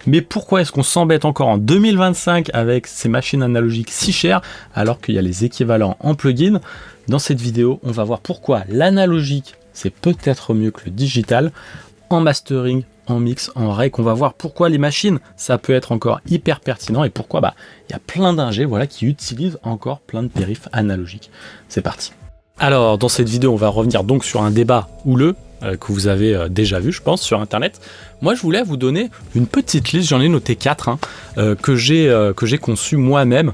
Mais pourquoi est-ce qu'on s'embête encore en 2025 avec ces machines analogiques si chères alors qu'il y a les équivalents en plugin? Dans cette vidéo, on va voir pourquoi l'analogique, c'est peut-être mieux que le digital en mastering, en mix, en rec. On va voir pourquoi les machines, ça peut être encore hyper pertinent et pourquoi il y a plein d'ingés qui utilisent encore plein de périphes analogiques. C'est parti. Alors, dans cette vidéo, on va revenir donc sur un débat houleux que vous avez déjà vu, je pense, sur Internet. Moi, je voulais vous donner une petite liste, j'en ai noté 4, que j'ai conçu moi-même,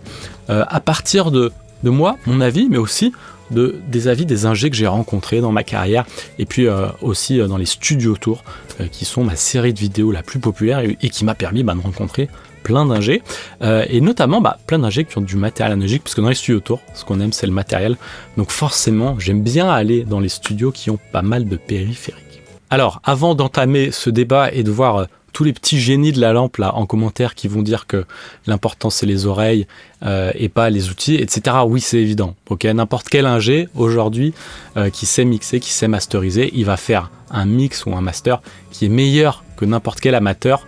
à partir de moi, mon avis, mais aussi des avis des ingés que j'ai rencontrés dans ma carrière, et puis aussi dans les studios tours, qui sont ma série de vidéos la plus populaire et qui m'a permis de rencontrer plein d'ingés, et notamment plein d'ingés qui ont du matériel analogique, parce que dans les studios tours, ce qu'on aime, c'est le matériel. Donc forcément, j'aime bien aller dans les studios qui ont pas mal de périphériques. Alors, avant d'entamer ce débat et de voir tous les petits génies de la lampe là en commentaire qui vont dire que l'important c'est les oreilles et pas les outils, etc. Oui, c'est évident. Ok, n'importe quel ingé aujourd'hui qui sait mixer, qui sait masteriser, il va faire un mix ou un master qui est meilleur que n'importe quel amateur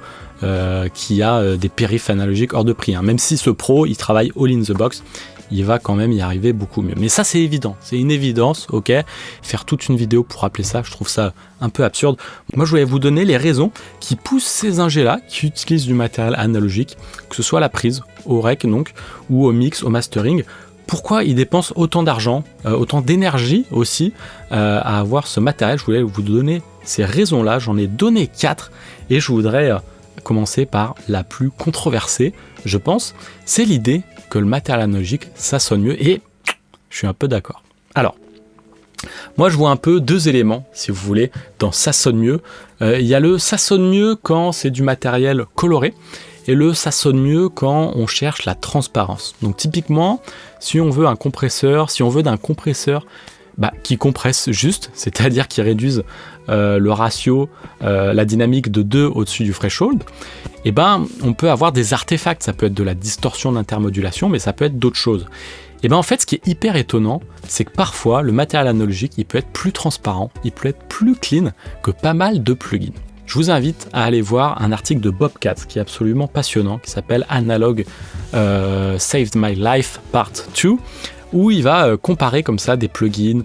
qui a des périphs analogiques hors de prix. Même si ce pro, il travaille all in the box, il va quand même y arriver beaucoup mieux. Mais ça, c'est évident, c'est une évidence, ok. Faire toute une vidéo pour rappeler ça, je trouve ça un peu absurde. Moi, je voulais vous donner les raisons qui poussent ces ingés-là, qui utilisent du matériel analogique, que ce soit à la prise, au rec donc, ou au mix, au mastering. Pourquoi ils dépensent autant d'argent, autant d'énergie aussi, à avoir ce matériel? Je voulais vous donner ces raisons-là, j'en ai donné 4, et je voudrais commencer par la plus controversée, je pense, c'est l'idée que le matériel analogique, ça sonne mieux, et je suis un peu d'accord. Alors, moi je vois un peu deux éléments, si vous voulez, dans ça sonne mieux. Il y a le ça sonne mieux quand c'est du matériel coloré, et le ça sonne mieux quand on cherche la transparence. Donc typiquement, si on veut un compresseur, d'un compresseur qui compresse juste, c'est-à-dire qui réduise le ratio, la dynamique de 2 au-dessus du threshold, on peut avoir des artefacts. Ça peut être de la distorsion d'intermodulation, mais ça peut être d'autres choses. En fait, ce qui est hyper étonnant, c'est que parfois, le matériel analogique, il peut être plus transparent, il peut être plus clean que pas mal de plugins. Je vous invite à aller voir un article de Bobcat qui est absolument passionnant, qui s'appelle Analog Saved My Life Part 2, où il va comparer comme ça des plugins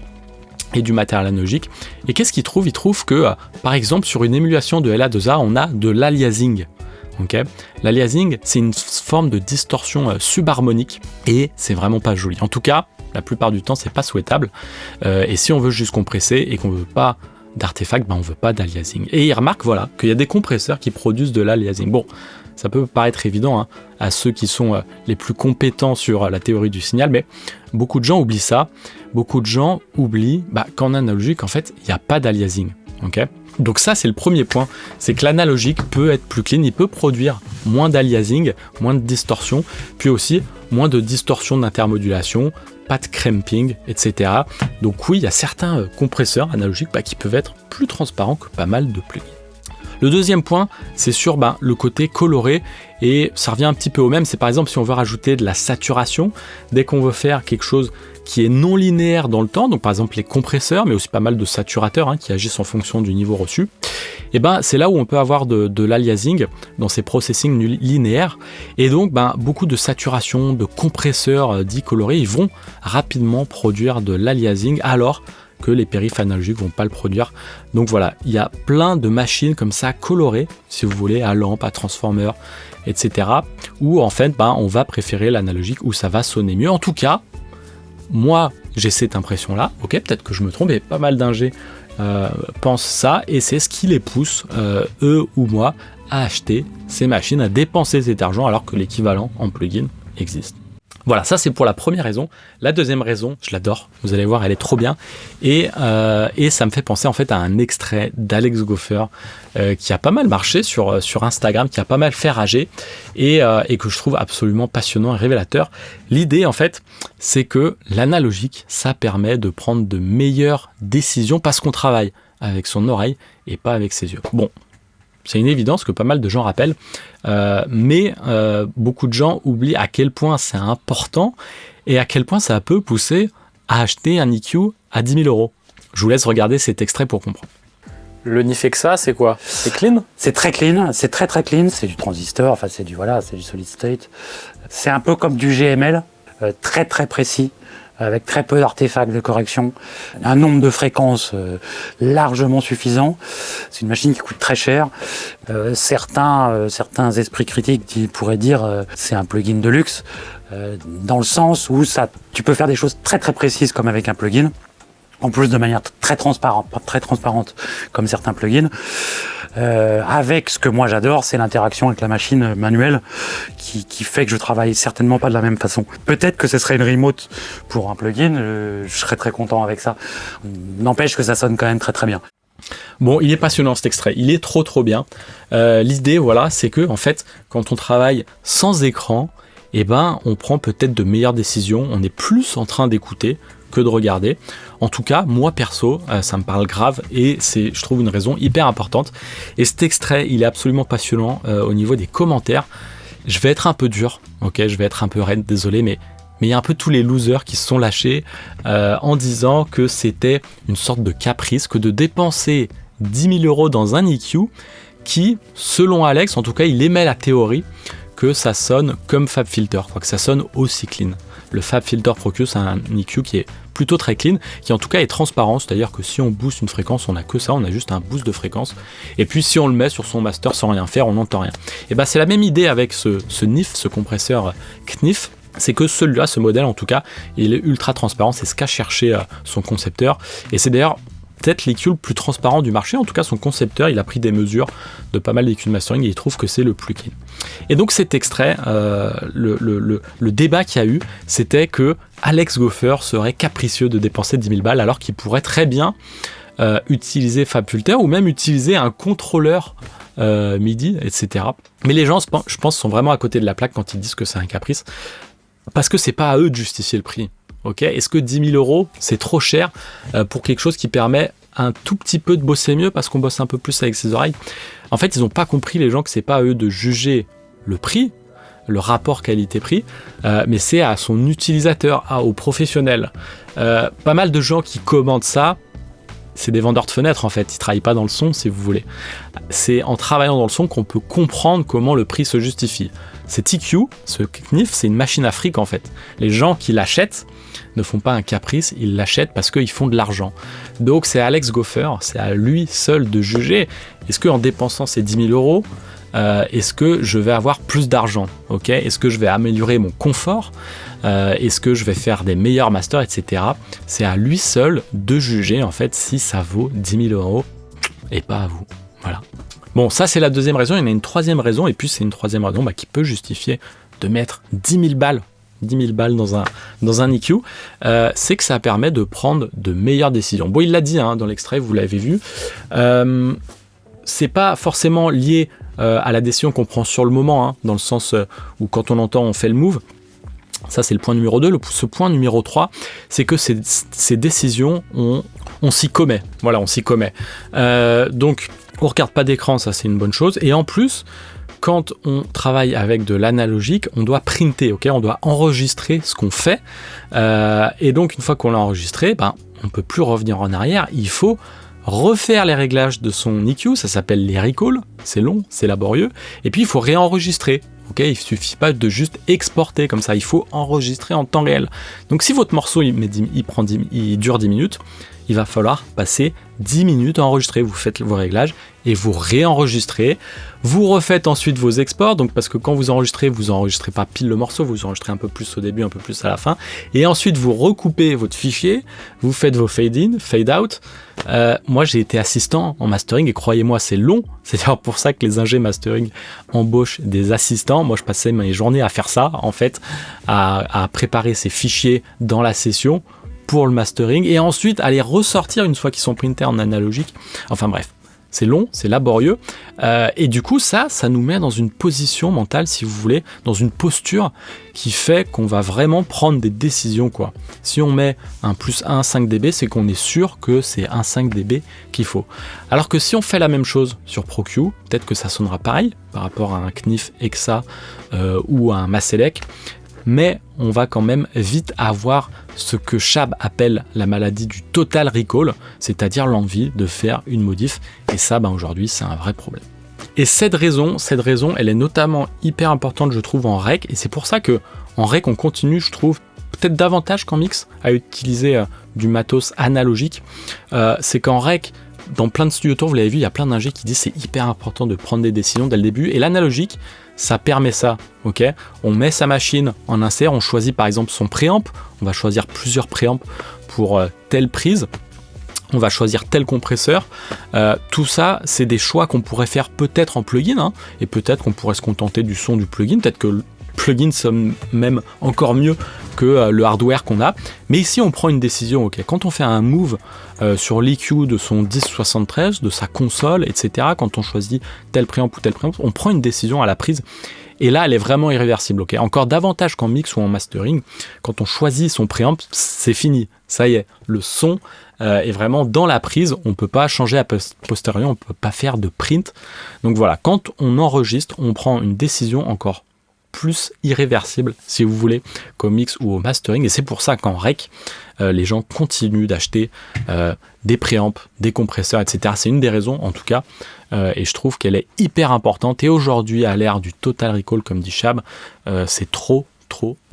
et du matériel analogique. Et qu'est-ce qu'il trouve? Il trouve que, par exemple, sur une émulation de LA2A, on a de l'aliasing. Okay. L'aliasing, c'est une forme de distorsion subharmonique et c'est vraiment pas joli. En tout cas, la plupart du temps, c'est pas souhaitable. Et si on veut juste compresser et qu'on veut pas d'artefacts, on veut pas d'aliasing. Et il remarque qu'il y a des compresseurs qui produisent de l'aliasing. Bon, ça peut paraître évident à ceux qui sont les plus compétents sur la théorie du signal, mais beaucoup de gens oublient ça. Beaucoup de gens oublient qu'en analogique, en fait, il n'y a pas d'aliasing. Okay. Donc ça, c'est le premier point, c'est que l'analogique peut être plus clean, il peut produire moins d'aliasing, moins de distorsion, puis aussi moins de distorsion d'intermodulation, pas de cramping, etc. Donc oui, il y a certains compresseurs analogiques qui peuvent être plus transparents que pas mal de plugins. Le deuxième point, c'est sur le côté coloré, et ça revient un petit peu au même. C'est par exemple si on veut rajouter de la saturation, dès qu'on veut faire quelque chose qui est non linéaire dans le temps, donc par exemple les compresseurs, mais aussi pas mal de saturateurs qui agissent en fonction du niveau reçu, c'est là où on peut avoir de l'aliasing dans ces processing linéaires, et donc beaucoup de saturation, de compresseurs dits colorés, ils vont rapidement produire de l'aliasing, alors que les périphs analogiques vont pas le produire. Donc voilà, il y a plein de machines comme ça colorées, si vous voulez, à lampe, à transformer, etc. où en fait on va préférer l'analogique, où ça va sonner mieux. En tout cas, moi j'ai cette impression là, ok, peut-être que je me trompe, et pas mal d'ingés pensent ça, et c'est ce qui les pousse, eux ou moi, à acheter ces machines, à dépenser cet argent, alors que l'équivalent en plugin existe. Voilà, ça c'est pour la première raison. La deuxième raison, je l'adore, vous allez voir, elle est trop bien, et ça me fait penser en fait à un extrait d'Alex Goffer qui a pas mal marché sur Instagram, qui a pas mal fait rager, et que je trouve absolument passionnant et révélateur. L'idée en fait, c'est que l'analogique, ça permet de prendre de meilleures décisions parce qu'on travaille avec son oreille et pas avec ses yeux. Bon, c'est une évidence que pas mal de gens rappellent, mais beaucoup de gens oublient à quel point c'est important et à quel point ça peut pousser à acheter un EQ à 10 000 €. Je vous laisse regarder cet extrait pour comprendre. Le NIF Exa, c'est quoi? C'est clean? C'est très clean, c'est très clean, c'est du transistor, enfin c'est du solid state. C'est un peu comme du GML, très précis, avec très peu d'artefacts de correction, un nombre de fréquences largement suffisant. C'est une machine qui coûte très cher. Certains esprits critiques pourraient dire c'est un plugin de luxe, dans le sens où tu peux faire des choses très précises comme avec un plugin. En plus de manière très transparente comme certains plugins, avec ce que moi j'adore, c'est l'interaction avec la machine manuelle qui fait que je travaille certainement pas de la même façon. Peut-être que ce serait une remote pour un plugin, je serais très content avec ça. N'empêche que ça sonne quand même très bien. Bon, il est passionnant cet extrait, il est trop bien. L'idée, voilà, c'est que en fait, quand on travaille sans écran, on prend peut-être de meilleures décisions, on est plus en train d'écouter que de regarder. En tout cas, moi perso, ça me parle grave et c'est, je trouve, une raison hyper importante. Et cet extrait, il est absolument passionnant au niveau des commentaires. Je vais être un peu dur, ok, je vais être un peu raide, désolé, mais il y a un peu tous les losers qui se sont lâchés en disant que c'était une sorte de caprice que de dépenser 10 000 € dans un EQ qui, selon Alex, en tout cas, il émet la théorie que ça sonne comme FabFilter, que ça sonne aussi clean. Le FabFilter Pro Q, c'est un EQ qui est plutôt très clean, qui en tout cas est transparent, c'est-à-dire que si on booste une fréquence, on n'a que ça, on a juste un boost de fréquence, et puis si on le met sur son master sans rien faire, on n'entend rien. Et c'est la même idée avec ce NIF, ce compresseur KNIF, c'est que celui-là, ce modèle en tout cas, il est ultra transparent, c'est ce qu'a cherché son concepteur, et c'est d'ailleurs peut-être l'EQ le plus transparent du marché. En tout cas, son concepteur, il a pris des mesures de pas mal d'EQ de mastering et il trouve que c'est le plus clean. Et donc cet extrait, le débat qu'il y a eu, c'était que Alex Gopher serait capricieux de dépenser 10 000 balles alors qu'il pourrait très bien utiliser FabFilter ou même utiliser un contrôleur MIDI, etc. Mais les gens, je pense, sont vraiment à côté de la plaque quand ils disent que c'est un caprice, parce que c'est pas à eux de justifier le prix. Okay, est-ce que 10 000 € c'est trop cher pour quelque chose qui permet un tout petit peu de bosser mieux parce qu'on bosse un peu plus avec ses oreilles? En fait, ils n'ont pas compris, les gens, que c'est pas à eux de juger le prix, le rapport qualité-prix, mais c'est à son utilisateur, au professionnel. Pas mal de gens qui commandent ça, c'est des vendeurs de fenêtres en fait, ils travaillent pas dans le son si vous voulez. C'est en travaillant dans le son qu'on peut comprendre comment le prix se justifie. Cet EQ, ce KNIF, c'est une machine à fric en fait. Les gens qui l'achètent ne font pas un caprice, ils l'achètent parce qu'ils font de l'argent. Donc c'est Alex Gopher, c'est à lui seul de juger. Est-ce qu'en dépensant ces 10 000 €, est-ce que je vais avoir plus d'argent, okay? Est-ce que je vais améliorer mon confort, est-ce que je vais faire des meilleurs masters, etc. C'est à lui seul de juger en fait si ça vaut 10 000 € et pas à vous. Voilà. Bon, ça c'est la deuxième raison. Il y en a une troisième raison, et puis c'est une troisième raison qui peut justifier de mettre 10 000 balles dans un EQ, c'est que ça permet de prendre de meilleures décisions. Bon, il l'a dit dans l'extrait, vous l'avez vu. C'est pas forcément lié à la décision qu'on prend sur le moment, dans le sens où quand on entend, on fait le move. Ça, c'est le point numéro 2. Ce point numéro 3, c'est que ces décisions, on s'y commet. Voilà, on s'y commet. Donc, on ne regarde pas d'écran, ça, c'est une bonne chose. Et en plus, quand on travaille avec de l'analogique, on doit printer, okay, on doit enregistrer ce qu'on fait. Et donc, une fois qu'on l'a enregistré, on ne peut plus revenir en arrière. Il faut refaire les réglages de son EQ, ça s'appelle les recalls. C'est long, c'est laborieux. Et puis, il faut réenregistrer. Okay, il ne suffit pas de juste exporter comme ça, il faut enregistrer en temps réel. Donc si votre morceau il dure 10 minutes, il va falloir passer 10 minutes à enregistrer. Vous faites vos réglages et vous réenregistrez. Vous refaites ensuite vos exports, donc parce que quand vous enregistrez pas pile le morceau, vous enregistrez un peu plus au début, un peu plus à la fin. Et ensuite vous recoupez votre fichier, vous faites vos fade in, fade out. Moi j'ai été assistant en mastering et croyez-moi c'est long. C'est d'ailleurs pour ça que les ingés mastering embauchent des assistants. Moi je passais mes journées à faire ça en fait, à préparer ces fichiers dans la session pour le mastering et ensuite à les ressortir une fois qu'ils sont printés en analogique. Enfin bref, c'est long, c'est laborieux et du coup ça nous met dans une position mentale, si vous voulez, dans une posture qui fait qu'on va vraiment prendre des décisions quoi. Si on met un plus 1 5 dB, c'est qu'on est sûr que c'est un 5 dB qu'il faut. Alors que si on fait la même chose sur Pro-Q, peut-être que ça sonnera pareil par rapport à un KNIF Exa ou à un Maselec. mais on va quand même vite avoir ce que Chab appelle la maladie du total recall, c'est-à-dire l'envie de faire une modif, et ça aujourd'hui c'est un vrai problème. Et cette raison, elle est notamment hyper importante je trouve en rec, et c'est pour ça que en rec on continue je trouve peut-être davantage qu'en mix à utiliser du matos analogique. C'est qu'en rec, dans plein de studio tours, vous l'avez vu, il y a plein d'ingés qui disent c'est hyper important de prendre des décisions dès le début, et l'analogique ça permet ça, ok. On met sa machine en insert, on choisit par exemple son préamp, on va choisir plusieurs préamps pour telle prise, on va choisir tel compresseur, tout ça c'est des choix qu'on pourrait faire peut-être en plugin, hein, et peut-être qu'on pourrait se contenter du son du plugin, peut-être que le plugin sonne même encore mieux que le hardware qu'on a, mais ici on prend une décision, ok. Quand on fait un move sur l'EQ de son 1073, de sa console, etc., quand on choisit tel préamp ou tel préamp, on prend une décision à la prise, et là elle est vraiment irréversible, ok. Encore davantage qu'en mix ou en mastering, quand on choisit son préamp, c'est fini, ça y est, le son est vraiment dans la prise, on peut pas changer a posteriori, on peut pas faire de print, donc voilà, quand on enregistre, on prend une décision encore plus irréversible, si vous voulez, qu'au mix ou au mastering, et c'est pour ça qu'en rec, les gens continuent d'acheter des préamps, des compresseurs, etc. C'est une des raisons, en tout cas, et je trouve qu'elle est hyper importante, et aujourd'hui, à l'ère du total recall, comme dit Chab, c'est trop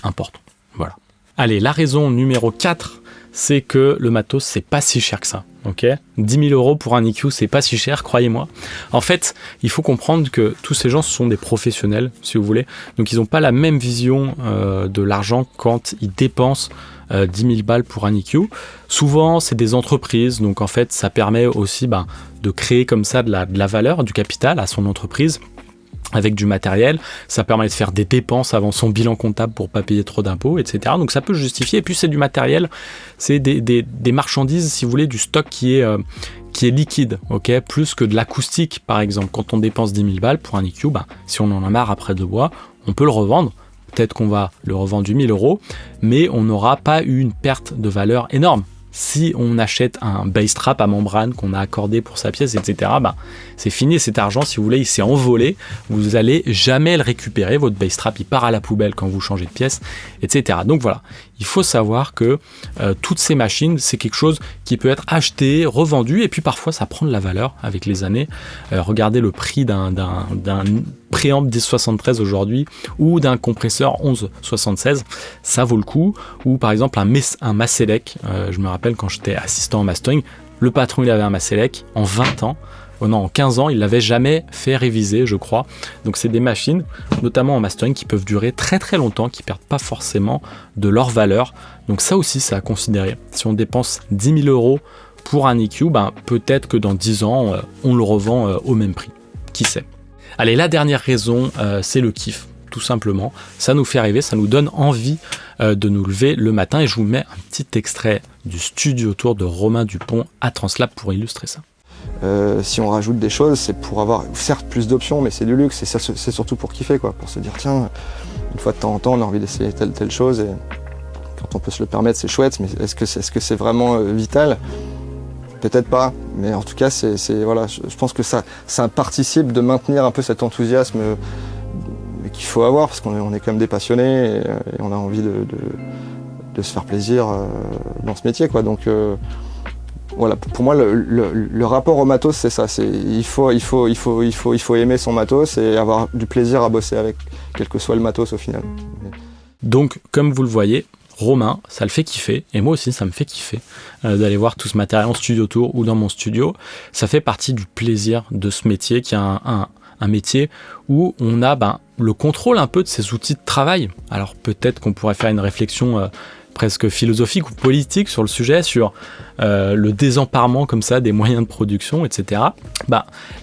important. Voilà. Allez, la raison numéro 4, c'est que le matos, c'est pas si cher que ça. Ok, 10 000 € pour un EQ, c'est pas si cher, croyez-moi. En fait, il faut comprendre que tous ces gens sont des professionnels, si vous voulez. Donc, ils n'ont pas la même vision de l'argent quand ils dépensent 10 000 balles pour un EQ. Souvent, c'est des entreprises. Donc, en fait, ça permet aussi de créer comme ça de la valeur, du capital à son entreprise, avec du matériel, ça permet de faire des dépenses avant son bilan comptable pour pas payer trop d'impôts, etc. Donc ça peut justifier, et puis c'est du matériel, c'est des marchandises, si vous voulez, du stock qui est liquide, ok, plus que de l'acoustique par exemple. Quand on dépense 10 000 balles pour un EQ, si on en a marre après de bois, on peut le revendre, peut-être qu'on va le revendre du 1 000 €, mais on n'aura pas eu une perte de valeur énorme. Si on achète un bass trap à membrane qu'on a accordé pour sa pièce, etc., c'est fini cet argent, si vous voulez, il s'est envolé, vous n'allez jamais le récupérer, votre bass trap il part à la poubelle quand vous changez de pièce, etc. Donc voilà, il faut savoir que toutes ces machines, c'est quelque chose qui peut être acheté, revendu, et puis parfois ça prend de la valeur avec les années. Regardez le prix d'un préamp 1073 aujourd'hui, ou d'un compresseur 1176, ça vaut le coup. Ou par exemple un Maselec, je me rappelle quand j'étais assistant en mastering, le patron il avait un Maselec en 20 ans, en 15 ans, il l'avait jamais fait réviser, je crois. Donc c'est des machines, notamment en mastering, qui peuvent durer très très longtemps, qui perdent pas forcément de leur valeur. Donc ça aussi, c'est à considérer. Si on dépense 10 000 € pour un EQ, peut-être que dans 10 ans, on le revend au même prix. Qui sait? Allez, la dernière raison, c'est le kiff, tout simplement. Ça nous fait rêver, ça nous donne envie de nous lever le matin, et je vous mets un petit extrait du studio tour de Romain Dupont à Translab pour illustrer ça. Si on rajoute des choses, c'est pour avoir certes plus d'options, mais c'est du luxe, et c'est surtout pour kiffer, quoi, pour se dire tiens, une fois de temps en temps on a envie d'essayer telle chose, et quand on peut se le permettre c'est chouette, mais est-ce que c'est vraiment vital? Peut-être pas, mais en tout cas voilà, je pense que ça participe de maintenir un peu cet enthousiasme qu'il faut avoir, parce qu'on est quand même des passionnés, et on a envie de se faire plaisir dans ce métier, quoi. Donc voilà, pour moi le rapport au matos c'est ça, il faut aimer son matos et avoir du plaisir à bosser avec, quel que soit le matos au final. Donc comme vous le voyez, Romain, ça le fait kiffer, et moi aussi ça me fait kiffer d'aller voir tout ce matériel en studio tour ou dans mon studio. Ça fait partie du plaisir de ce métier, qui est un métier où on a le contrôle un peu de ses outils de travail. Alors peut-être qu'on pourrait faire une réflexion presque philosophique ou politique sur le sujet, sur le désemparement comme ça des moyens de production, etc.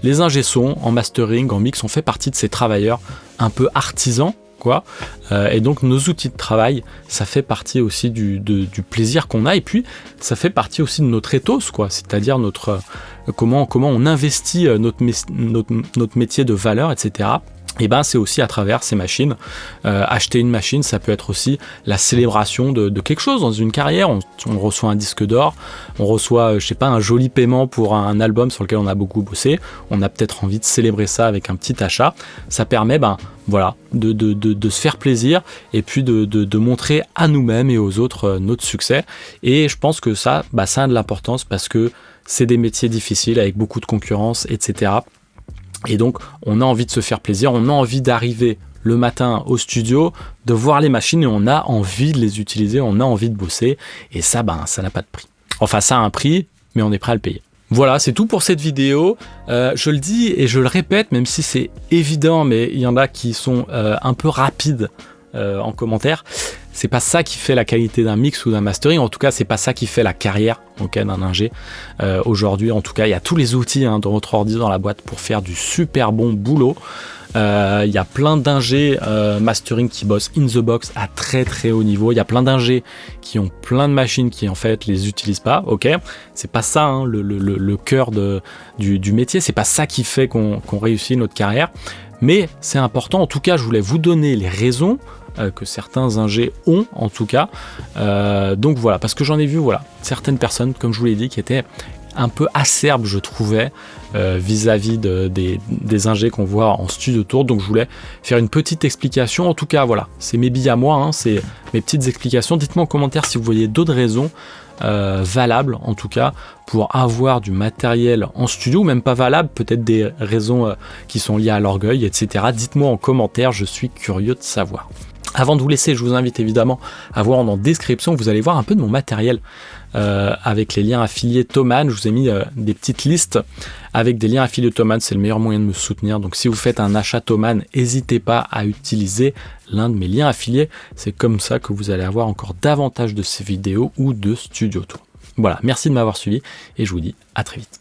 Les ingé sons en mastering, en mix, on fait partie de ces travailleurs un peu artisans, quoi. Et donc nos outils de travail, ça fait partie aussi du plaisir qu'on a, et puis ça fait partie aussi de notre ethos, quoi. C'est-à-dire comment on investit notre métier de valeur, etc. et ben c'est aussi à travers ces machines. Acheter une machine, ça peut être aussi la célébration de quelque chose dans une carrière. On reçoit un disque d'or, on reçoit, je sais pas, un joli paiement pour un album sur lequel on a beaucoup bossé. On a peut-être envie de célébrer ça avec un petit achat. Ça permet, voilà, de se faire plaisir et puis de montrer à nous-mêmes et aux autres notre succès. Et je pense que ça a de l'importance parce que c'est des métiers difficiles avec beaucoup de concurrence, etc. Et donc, on a envie de se faire plaisir, on a envie d'arriver le matin au studio, de voir les machines et on a envie de les utiliser, on a envie de bosser. Et ça, ça n'a pas de prix. Enfin, ça a un prix, mais on est prêt à le payer. Voilà, c'est tout pour cette vidéo. Je le dis et je le répète, même si c'est évident, mais il y en a qui sont un peu rapides en commentaire. C'est pas ça qui fait la qualité d'un mix ou d'un mastering. En tout cas, c'est pas ça qui fait la carrière d'un ingé. Aujourd'hui, en tout cas, il y a tous les outils dans votre ordi dans la boîte pour faire du super bon boulot. Il y a plein d'ingés mastering qui bossent in the box à très très haut niveau. Il y a plein d'ingés qui ont plein de machines qui en fait les utilisent pas. Ok, c'est pas ça le cœur du métier. C'est pas ça qui fait qu'on réussit notre carrière. Mais c'est important. En tout cas, je voulais vous donner les raisons que certains ingés ont en tout cas. Donc voilà, parce que j'en ai vu certaines personnes, comme je vous l'ai dit, qui étaient un peu acerbes, je trouvais, vis-à-vis des ingés qu'on voit en studio tour. Donc je voulais faire une petite explication. En tout cas, voilà, c'est mes billes à moi, c'est mes petites explications. Dites-moi en commentaire si vous voyez d'autres raisons valables, en tout cas, pour avoir du matériel en studio, ou même pas valables, peut-être des raisons qui sont liées à l'orgueil, etc. Dites-moi en commentaire, je suis curieux de savoir. Avant de vous laisser, je vous invite évidemment à voir en description, vous allez voir un peu de mon matériel avec les liens affiliés Thomann. Je vous ai mis des petites listes avec des liens affiliés Thomann, c'est le meilleur moyen de me soutenir. Donc si vous faites un achat Thomann, n'hésitez pas à utiliser l'un de mes liens affiliés. C'est comme ça que vous allez avoir encore davantage de ces vidéos ou de Studio Tour. Voilà, merci de m'avoir suivi et je vous dis à très vite.